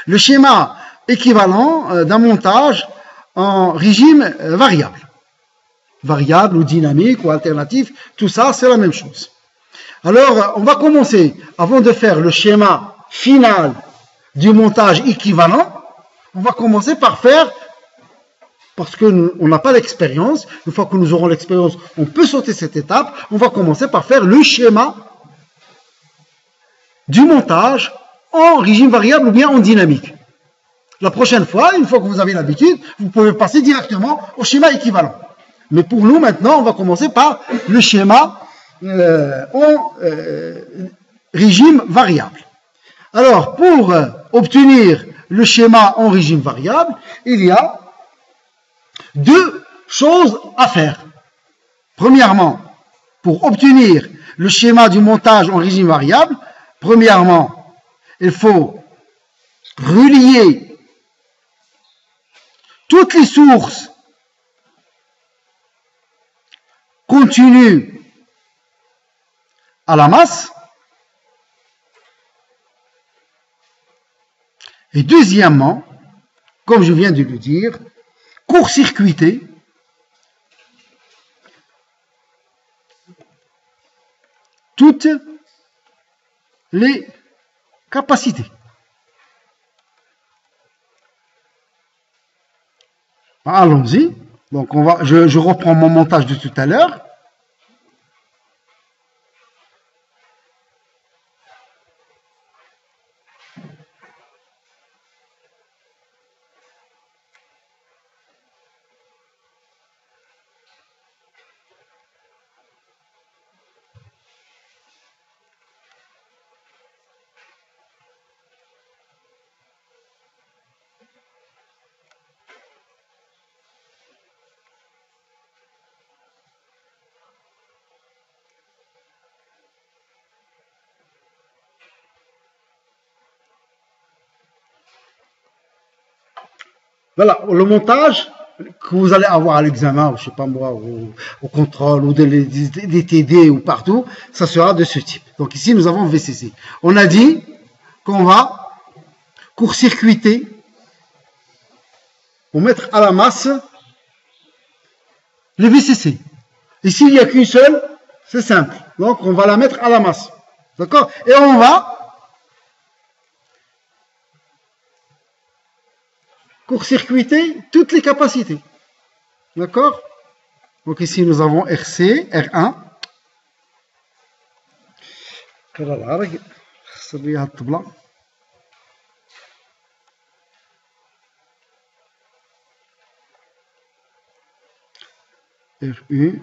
Le schéma équivalent d'un montage en régime variable. Variable ou dynamique ou alternatif, tout ça c'est la même chose. Alors on va commencer, avant de faire le schéma final du montage équivalent, on va commencer par faire, parce qu'on n'a pas l'expérience, une fois que nous aurons l'expérience, on peut sauter cette étape, on va commencer par faire le schéma du montage en régime variable ou bien en dynamique. La prochaine fois, une fois que vous avez l'habitude, vous pouvez passer directement au schéma équivalent. Mais pour nous, maintenant, on va commencer par le schéma en régime variable. Alors, pour obtenir le schéma en régime variable, il y a deux choses à faire. Premièrement, pour obtenir le schéma du montage en régime variable, premièrement, il faut relier toutes les sources contenues à la masse. Et deuxièmement, comme je viens de le dire, court-circuiter toutes les capacités. Allons-y. Donc je reprends mon montage de tout à l'heure. Voilà, le montage que vous allez avoir à l'examen, je sais pas moi, au contrôle, ou des TD ou partout, ça sera de ce type. Donc ici, nous avons VCC. On a dit qu'on va court-circuiter pour mettre à la masse le VCC. Ici, il n'y a qu'une seule, c'est simple. Donc, on va la mettre à la masse. D'accord? Et on va court-circuiter toutes les capacités. D'accord? Donc ici nous avons RC, R1. RU.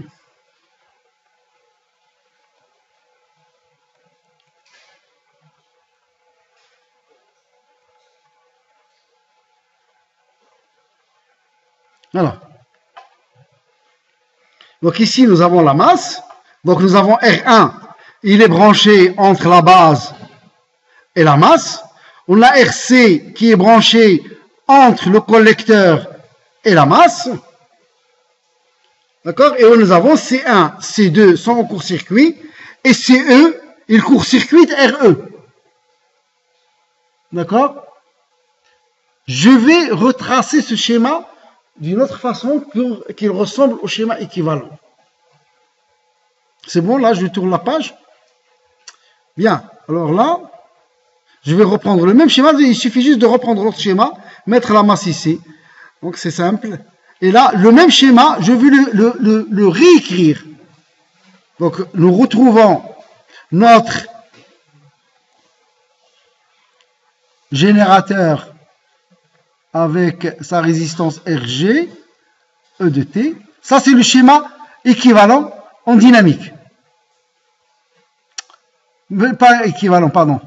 Voilà. Donc ici, nous avons la masse. Donc nous avons R1. Il est branché entre la base et la masse. On a RC qui est branché entre le collecteur et la masse. D'accord? Et nous avons C1, C2 sont en court-circuit. Et CE, il court-circuite RE. D'accord? Je vais retracer ce schéma d'une autre façon pour qu'il ressemble au schéma équivalent. C'est bon, là, je tourne la page. Bien, alors là, je vais reprendre le même schéma. Il suffit juste de reprendre l'autre schéma, mettre la masse ici. Donc, c'est simple. Et là, le même schéma, je vais le réécrire. Donc, nous retrouvons notre générateur avec sa résistance RG, E de T. Ça, c'est le schéma équivalent en dynamique. Pas équivalent, pardon.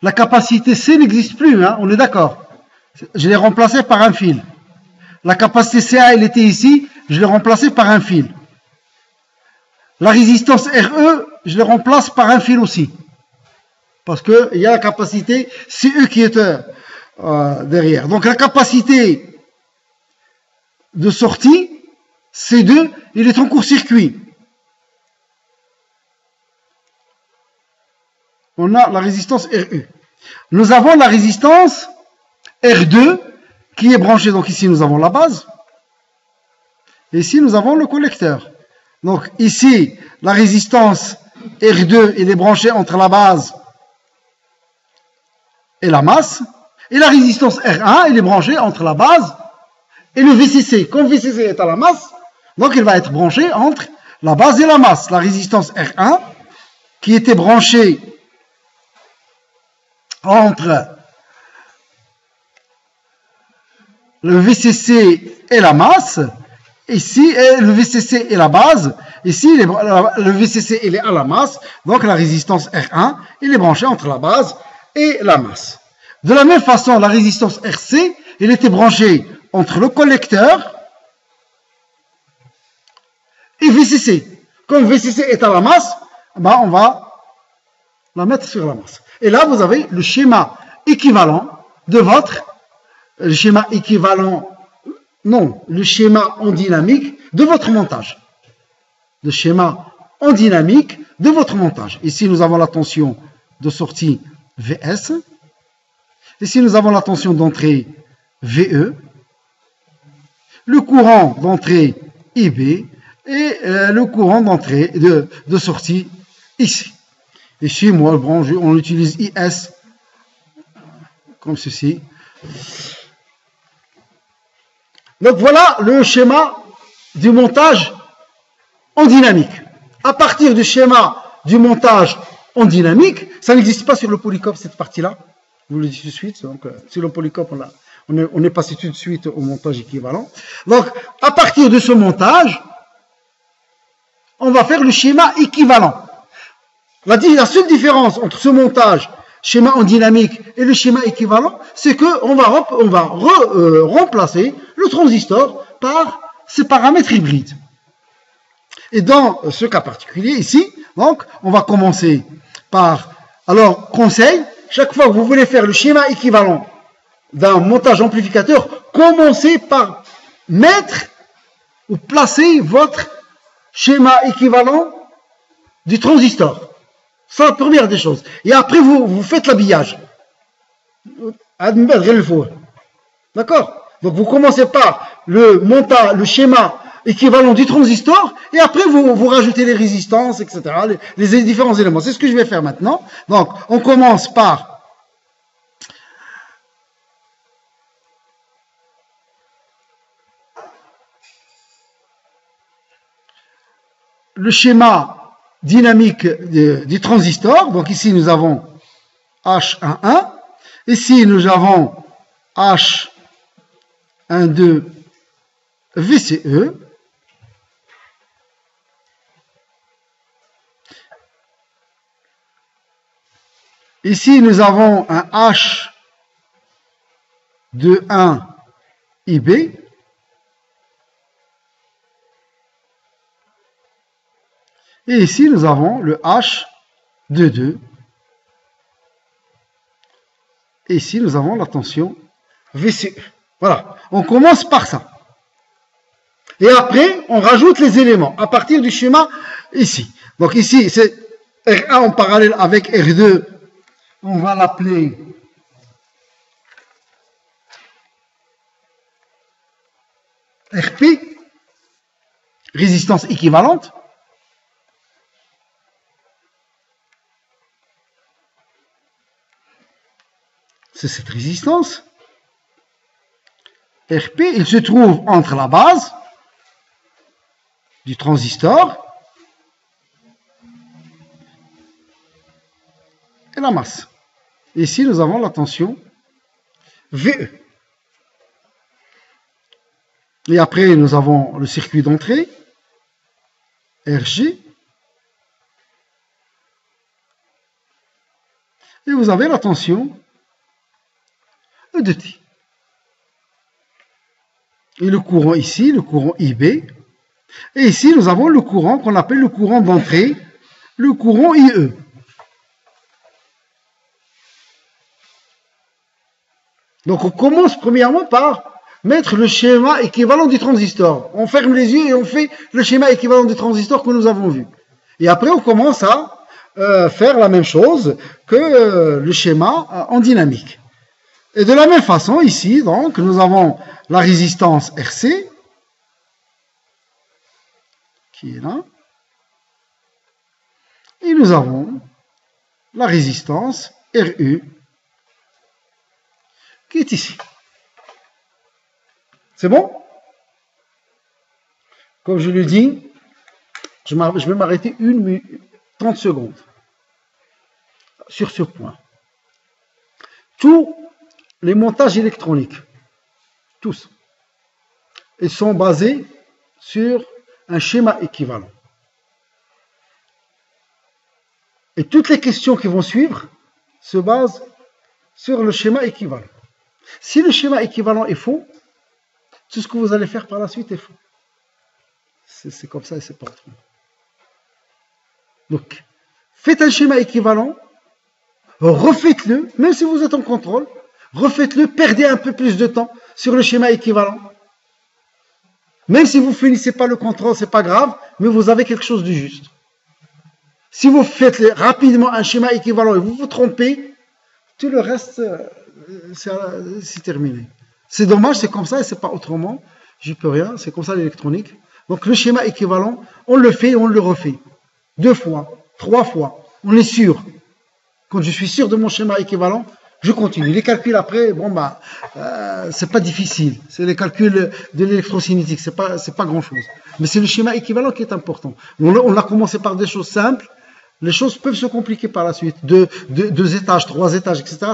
La capacité C n'existe plus, hein, on est d'accord. Je l'ai remplacé par un fil. La capacité CA, elle était ici, je l'ai remplacé par un fil. La résistance RE, je les remplace par un fil aussi. Parce qu'il y a la capacité CE qui est derrière. Donc la capacité de sortie, C2, il est en court-circuit. On a la résistance RU. Nous avons la résistance R2 qui est branchée. Donc ici, nous avons la base. Et ici, nous avons le collecteur. Donc ici, la résistance R2, il est branchée entre la base et la masse. Et la résistance R1, il est branchée entre la base et le VCC. Comme VCC est à la masse, donc il va être branché entre la base et la masse. La résistance R1, qui était branchée entre le VCC et la masse, ici, le VCC et la base, ici, le VCC il est à la masse, donc la résistance R1, il est branché entre la base et la masse. De la même façon, la résistance RC, il était branché entre le collecteur et VCC. Comme VCC est à la masse, ben on va la mettre sur la masse. Et là, vous avez le schéma équivalent de votre, le schéma équivalent, non, le schéma en dynamique de votre montage. Le schéma en dynamique de votre montage. Ici, nous avons la tension de sortie VS. Ici, nous avons la tension d'entrée VE. Le courant d'entrée IB. Et le courant d'entrée de sortie ici. Ici, moi, bon, on utilise IS comme ceci. Donc voilà le schéma du montage en dynamique. À partir du schéma du montage en dynamique, ça n'existe pas sur le polycope, cette partie-là. Je vous le dis tout de suite. Donc, sur le polycope, on est passé tout de suite au montage équivalent. Donc, à partir de ce montage, on va faire le schéma équivalent. La seule différence entre ce montage, schéma en dynamique, et le schéma équivalent, c'est qu'on va remplacer le transistor par ces paramètres hybrides. Et dans ce cas particulier, ici, donc, on va commencer par, alors, conseil, chaque fois que vous voulez faire le schéma équivalent d'un montage amplificateur, commencez par mettre ou placer votre schéma équivalent du transistor. C'est la première des choses. Et après, vous faites l'habillage. D'accord? Donc, vous commencez par le schéma équivalent du transistor, et après, vous rajoutez les résistances, etc., les différents éléments. C'est ce que je vais faire maintenant. Donc, on commence par le schéma dynamique du transistor. Donc ici, nous avons H11. Ici, nous avons H12 VCE. Ici, nous avons un H21 IB. Et ici, nous avons le H22. Et ici, nous avons la tension VCE. Voilà, on commence par ça. Et après, on rajoute les éléments à partir du schéma ici. Donc ici, c'est R1 en parallèle avec R2. On va l'appeler RP, résistance équivalente. C'est cette résistance. RP, il se trouve entre la base du transistor et la masse. Ici, nous avons la tension VE. Et après, nous avons le circuit d'entrée, RG. Et vous avez la tension E de T. Et le courant ici, le courant IB. Et ici, nous avons le courant qu'on appelle le courant d'entrée le courant IE. Donc on commence premièrement par mettre le schéma équivalent du transistor. On ferme les yeux et on fait le schéma équivalent du transistor que nous avons vu. Et après on commence à faire la même chose que le schéma en dynamique. Et de la même façon, ici, donc, nous avons la résistance RC, qui est là, et nous avons la résistance RU, qui est ici. C'est bon? Comme je le dis, je vais m'arrêter 30 secondes sur ce point. Tous les montages électroniques, tous, ils sont basés sur un schéma équivalent. Et toutes les questions qui vont suivre se basent sur le schéma équivalent. Si le schéma équivalent est faux, tout ce que vous allez faire par la suite est faux. C'est comme ça et c'est pas autrement. Donc, faites un schéma équivalent, refaites-le, même si vous êtes en contrôle, refaites-le, perdez un peu plus de temps sur le schéma équivalent. Même si vous ne finissez pas le contrôle, c'est pas grave, mais vous avez quelque chose de juste. Si vous faites rapidement un schéma équivalent et vous vous trompez, tout le reste, c'est terminé. C'est dommage, c'est comme ça et c'est pas autrement. J'y peux rien, c'est comme ça l'électronique. Donc le schéma équivalent, on le fait et on le refait. 2 fois, 3 fois, on est sûr. Quand je suis sûr de mon schéma équivalent, je continue. Les calculs après, bon bah, c'est pas difficile. C'est les calculs de l'électrocinétique, c'est pas grand chose. Mais c'est le schéma équivalent qui est important. On a commencé par des choses simples. Les choses peuvent se compliquer par la suite. 2 étages, 3 étages, etc.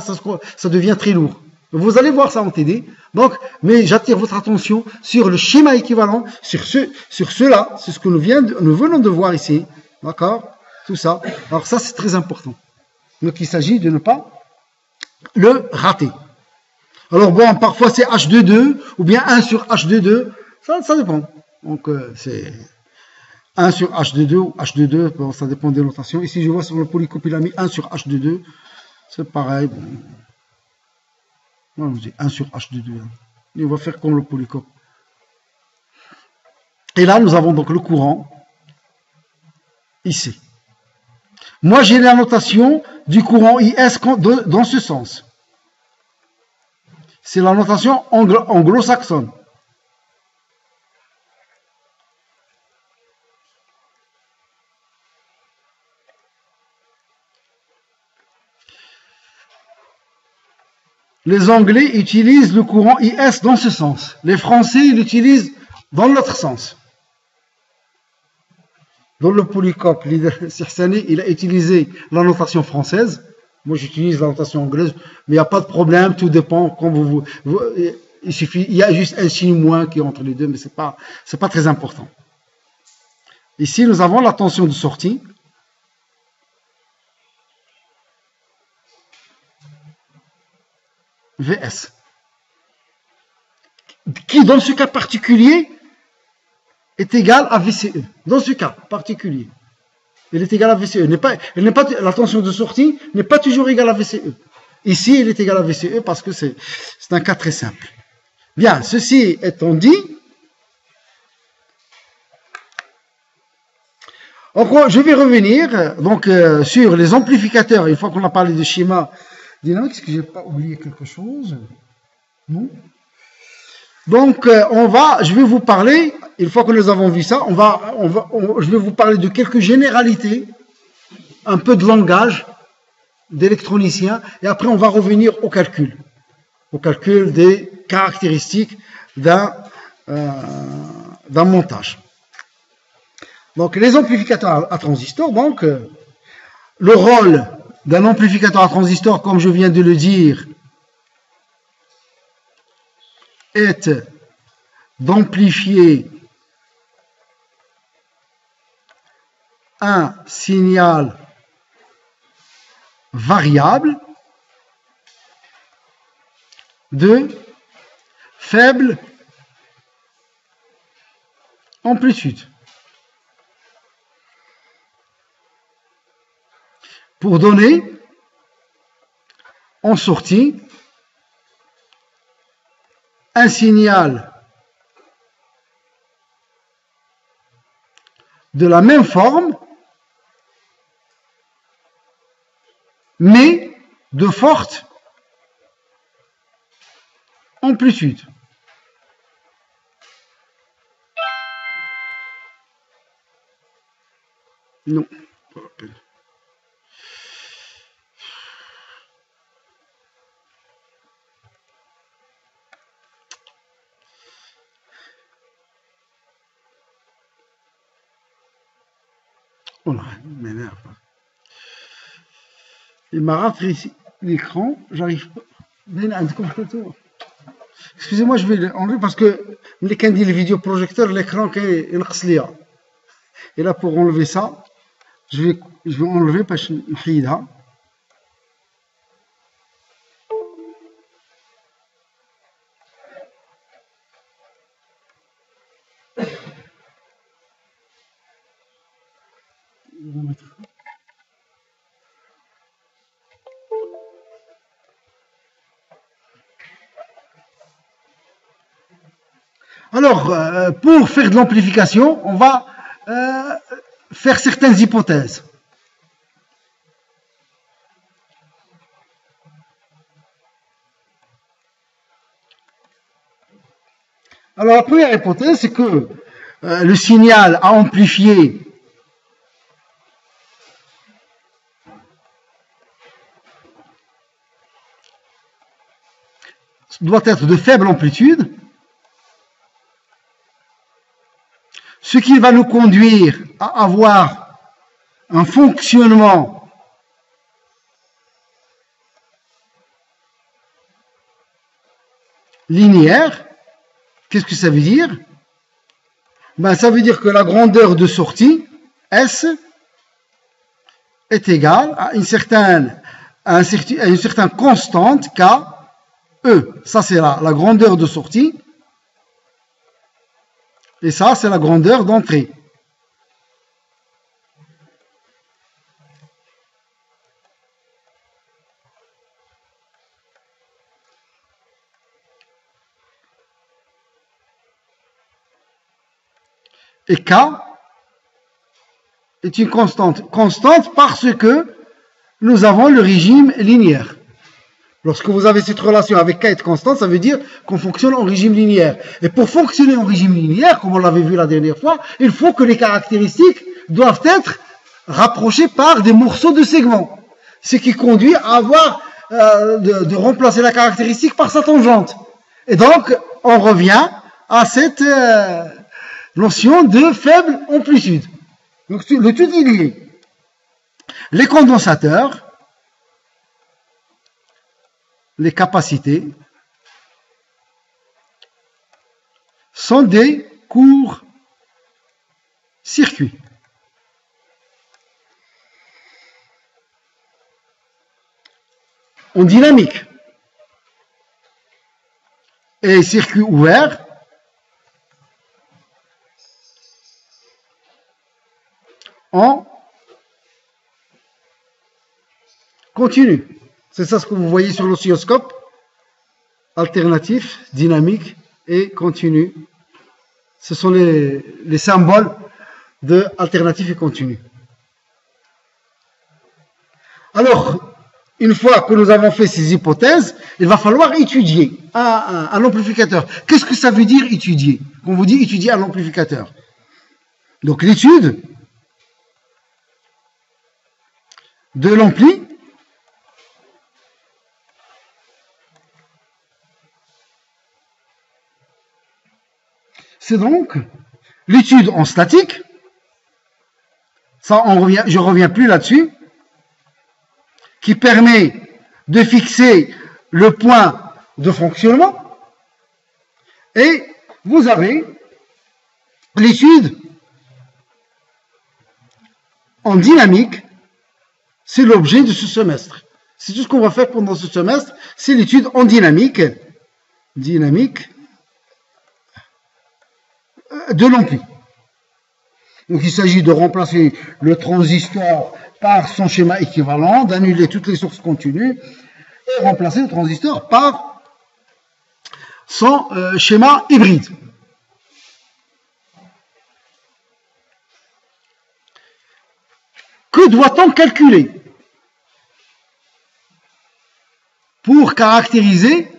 Ça devient très lourd. Vous allez voir ça en TD. Donc, mais j'attire votre attention sur le schéma équivalent, sur cela. C'est ce que nous venons de voir ici. D'accord? Tout ça. Alors ça, c'est très important. Donc, il s'agit de ne pas le rater. Alors bon, parfois c'est H22 ou bien 1 sur H22. Ça dépend. Donc, c'est 1 sur H22 ou H22. Bon, ça dépend des notations. Ici, je vois sur le polycope, il a mis 1 sur H22. C'est pareil. Bon. Non, je dis 1 sur H22. Il va faire comme le polycope. Et là, nous avons donc le courant ici. Moi, j'ai la notation du courant IS dans ce sens. C'est la notation anglo-saxonne. Les Anglais utilisent le courant IS dans ce sens. Les Français, ils l'utilisent dans l'autre sens. Dans le polycope, Sihsani, il a utilisé la notation française. Moi, j'utilise la notation anglaise, mais il n'y a pas de problème, tout dépend. Comme il y a juste un signe moins qui est entre les deux, mais c'est pas très important. Ici, nous avons la tension de sortie. VS. Qui, dans ce cas particulier, est égal à VCE. Dans ce cas particulier, elle est égale à VCE. La tension de sortie n'est pas toujours égale à VCE. Ici, elle est égale à VCE parce que c'est un cas très simple. Bien, ceci étant dit, je vais revenir donc sur les amplificateurs. Une fois qu'on a parlé de schéma dynamique, est-ce que je n'ai pas oublié quelque chose? Non. Donc, je vais vous parler, une fois que nous avons vu ça, je vais vous parler de quelques généralités, un peu de langage d'électronicien, et après on va revenir au calcul des caractéristiques d'un montage. Donc, les amplificateurs à transistor, donc, le rôle d'un amplificateur à transistor, comme je viens de le dire, est d'amplifier un signal variable de faible amplitude. pour donner en sortie un signal de la même forme, mais de forte amplitude. Non, pas la peine. Oh là, il m'énerve. Il m'a rafraîchi l'écran, j'arrive pas. Excusez-moi, je vais l'enlever parce que les candidats, les vidéoprojecteurs, l'écran qui est inqsliya. Et là, pour enlever ça, je vais enlever parce que نحيدها. Alors, pour faire de l'amplification, on va faire certaines hypothèses. Alors, la première hypothèse, c'est que le signal à amplifier doit être de faible amplitude, ce qui va nous conduire à avoir un fonctionnement linéaire. Qu'est-ce que ça veut dire? Ben, ça veut dire que la grandeur de sortie, S, est égale à une certaine constante K, E. Ça, c'est la grandeur de sortie. Et ça, c'est la grandeur d'entrée. Et K est une constante. Constante parce que nous avons le régime linéaire. Lorsque vous avez cette relation avec K est constante, ça veut dire qu'on fonctionne en régime linéaire. Et pour fonctionner en régime linéaire, comme on l'avait vu la dernière fois, il faut que les caractéristiques doivent être rapprochées par des morceaux de segments. Ce qui conduit à avoir de remplacer la caractéristique par sa tangente. Et donc, on revient à cette notion de faible amplitude. Donc, le tout est lié. Les condensateurs, les capacités sont des courts circuits. En dynamique et circuit ouvert, en continu. C'est ça ce que vous voyez sur l'oscilloscope. Alternatif, dynamique et continu. Ce sont les symboles de alternatif et continu. Alors, une fois que nous avons fait ces hypothèses, il va falloir étudier un amplificateur. Qu'est-ce que ça veut dire étudier? Quand on vous dit étudier un amplificateur. Donc l'étude de l'ampli c'est donc l'étude en statique. Ça, je reviens plus là-dessus. Qui permet de fixer le point de fonctionnement. Et vous avez l'étude en dynamique. C'est l'objet de ce semestre. C'est tout ce qu'on va faire pendant ce semestre. C'est l'étude en dynamique. Dynamique de l'ampli. Donc il s'agit de remplacer le transistor par son schéma équivalent, d'annuler toutes les sources continues et remplacer le transistor par son schéma hybride. Que doit-on calculer pour caractériser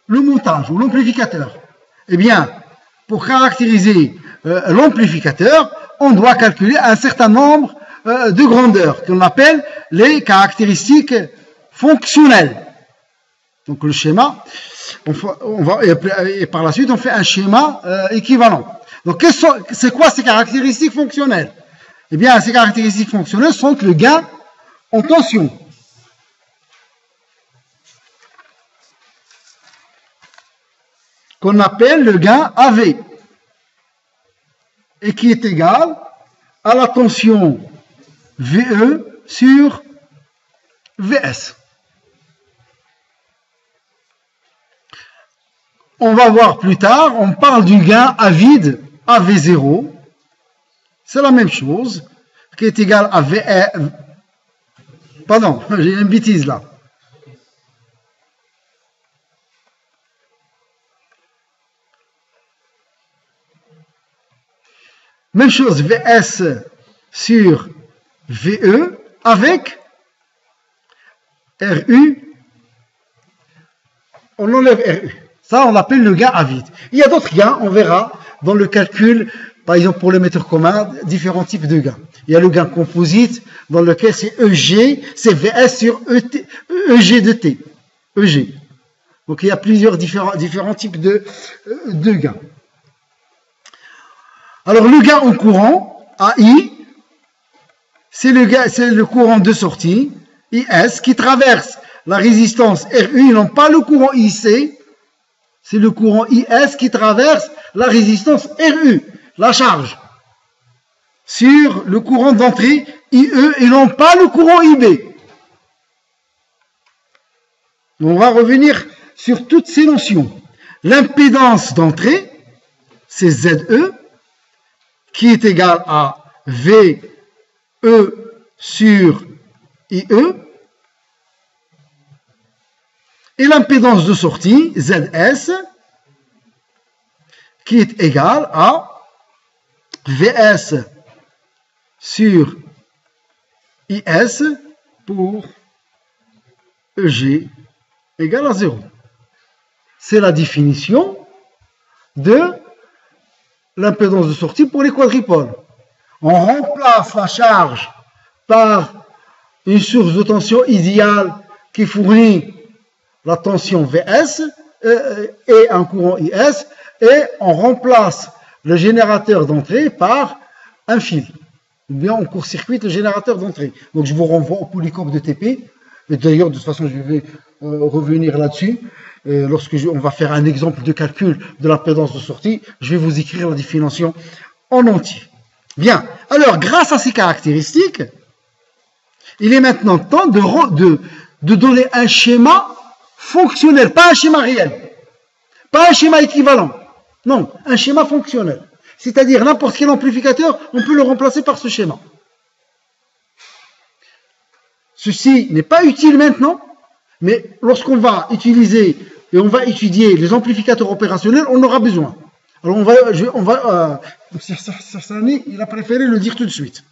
le montage ou l'amplificateur? Eh bien, pour caractériser l'amplificateur, on doit calculer un certain nombre de grandeurs qu'on appelle les caractéristiques fonctionnelles. Donc le schéma, et par la suite on fait un schéma équivalent. Donc c'est quoi ces caractéristiques fonctionnelles? Eh bien, ces caractéristiques fonctionnelles sont le gain en tension. Qu'on appelle le gain AV. Et qui est égal à la tension VE sur VS. On va voir plus tard, on parle du gain à vide AV0. C'est la même chose, qui est égal à VE. Pardon, j'ai une bêtise là. Même chose, VS sur VE avec RU. On enlève RU. Ça, on l'appelle le gain à vide. Il y a d'autres gains, on verra dans le calcul, par exemple pour l'émetteur commun, différents types de gains. Il y a le gain composite, dans lequel c'est EG, c'est VS sur EG de T. EG. Donc il y a plusieurs différents types de gains. Alors le gain en courant, AI, c'est le courant de sortie, IS, qui traverse la résistance RU, non pas le courant IC, c'est le courant IS qui traverse la résistance RU, la charge, sur le courant d'entrée IE et non pas le courant IB. On va revenir sur toutes ces notions. L'impédance d'entrée, c'est ZE, qui est égal à VE sur IE, et l'impédance de sortie, ZS, qui est égal à VS sur IS pour EG égale à 0. C'est la définition de l'impédance de sortie pour les quadripoles. On remplace la charge par une source de tension idéale qui fournit la tension VS et un courant IS, et on remplace le générateur d'entrée par un fil. Ou bien on court-circuite le générateur d'entrée. Donc je vous renvoie au polycope de TP. Et d'ailleurs, de toute façon, je vais revenir là-dessus. Lorsque on va faire un exemple de calcul de l'impédance de sortie, je vais vous écrire la définition en entier. Bien. Alors, grâce à ces caractéristiques, il est maintenant temps de donner un schéma fonctionnel, pas un schéma réel, pas un schéma équivalent. Non, un schéma fonctionnel. C'est-à-dire n'importe quel amplificateur, on peut le remplacer par ce schéma. Ceci n'est pas utile maintenant, mais lorsqu'on va utiliser et on va étudier les amplificateurs opérationnels, on aura besoin. Alors il a préféré le dire tout de suite.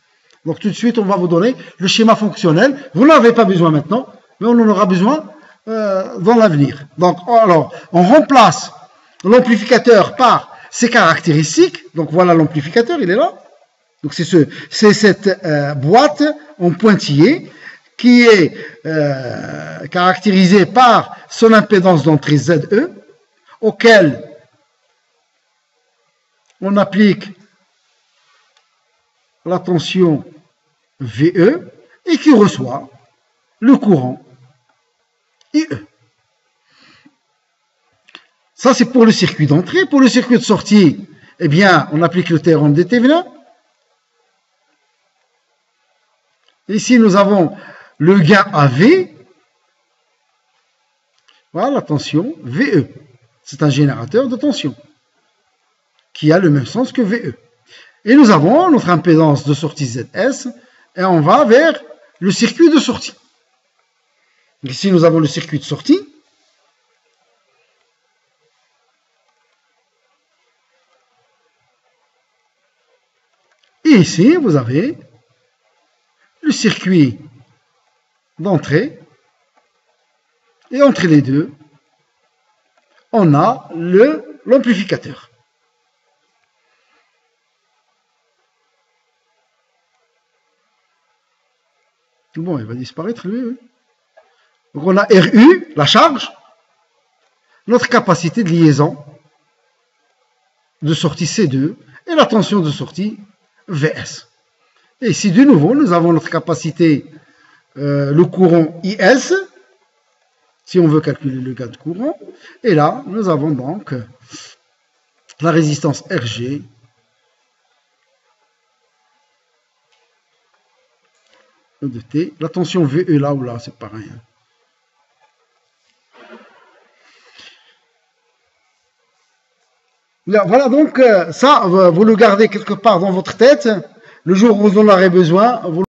Donc tout de suite, on va vous donner le schéma fonctionnel. Vous n'en avez pas besoin maintenant, mais on en aura besoin dans l'avenir. Donc, alors, on remplace l'amplificateur par ses caractéristiques. Donc voilà l'amplificateur, il est là. Donc c'est cette boîte en pointillé qui est caractérisée par son impédance d'entrée ZE, auquel on applique la tension VE et qui reçoit le courant IE. Ça, c'est pour le circuit d'entrée. Pour le circuit de sortie, eh bien, on applique le théorème de Thévenin. Ici, nous avons le gain AV. Voilà la tension VE. C'est un générateur de tension qui a le même sens que VE. Et nous avons notre impédance de sortie ZS et on va vers le circuit de sortie. Ici, nous avons le circuit de sortie. Et ici, vous avez le circuit d'entrée. Et entre les deux, on a l'amplificateur. Bon, il va disparaître lui. Oui. Donc on a RU, la charge, notre capacité de liaison de sortie C2 et la tension de sortie VS. Et ici, de nouveau, nous avons notre capacité, le courant IS, si on veut calculer le gain de courant. Et là, nous avons donc la résistance RG, de T. La tension VE là ou là, c'est pareil. Voilà, donc ça, vous le gardez quelque part dans votre tête. Le jour où vous en aurez besoin, vous